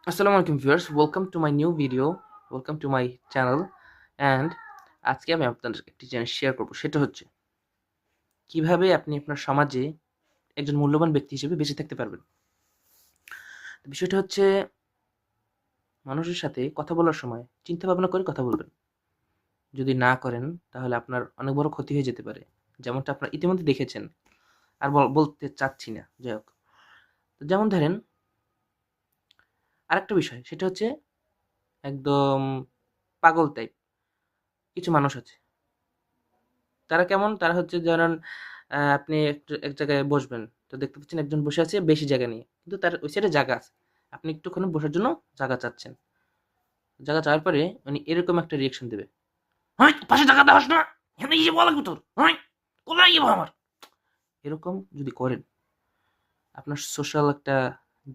আসসালামু আলাইকুম viewers, welcome to my new video, welcome to my channel. And আজকে আমি আপনাদের একটি জিনিস শেয়ার করব, সেটা হচ্ছে কিভাবে আপনি আপনার সমাজে একজন মূল্যবান ব্যক্তি হিসেবে বেঁচে থাকতে পারবেন। তো বিষয়টা হচ্ছে মানুষের সাথে কথা বলার সময় চিন্তা ভাবনা করে কথা বলবেন। যদি না করেন তাহলে আপনার অনেক বড় ক্ষতি হয়ে যেতে পারে, যেমনটা আপনারা ইতিমধ্যে দেখেছেন। আর বলতে চাচ্ছি না, যাই হোক। তো যেমন ধরেন, আরেকটা বিষয় সেটা হচ্ছে একদম পাগল টাইপ কিছু মানুষ আছে। তারা কেমন? তারা হচ্ছে ধরেন আপনি এক জায়গায় বসবেন। তো দেখতে পাচ্ছেন একজন বসে আছে বেশি জায়গা নিয়ে। কিন্তু তার ওই সাইডে জায়গা আছে। আপনি একটুখানি বসার জন্য জায়গা চাচ্ছেন। জায়গা চাওয়ার পরে উনি এরকম একটা রিঅ্যাকশন দেবে। "হাই! পাশে জায়গা দেওয়াস না! এখানে গিয়ে বলা লাগবে তোর! হাই! কোথায় গিয়ে আমার?" এরকম যদি করেন, আপনার সোশ্যাল একটা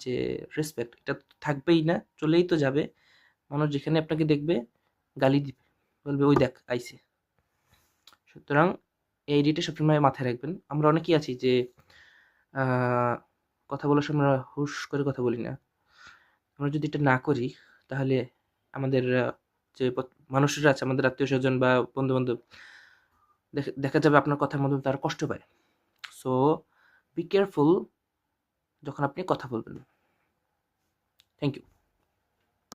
যে রেসপেক্ট, এটা তো থাকবেই না, চলেই তো যাবে। মানুষ যেখানে আপনাকে দেখবে গালি দিবে। বলবে, "ওই দেখ আইছে।" সুতরাং এই আইডিয়াটা সবসময় মাথায় রাখবেন। আমরা অনেকেই আছি যে আ কথা বলার সময় আমরা হুশ করে কথা বলি না। আমরা যদি এটা না করি তাহলে আমাদের যে মানুষরা আছে, আমাদের আত্মীয়স্বজন বা বন্ধু-বান্ধব, দেখা যাবে আপনার কথার মাধ্যমে তারা কষ্ট পায়। সো বি কেয়ারফুল যখন আপনি কথা বলবেন। Thank you.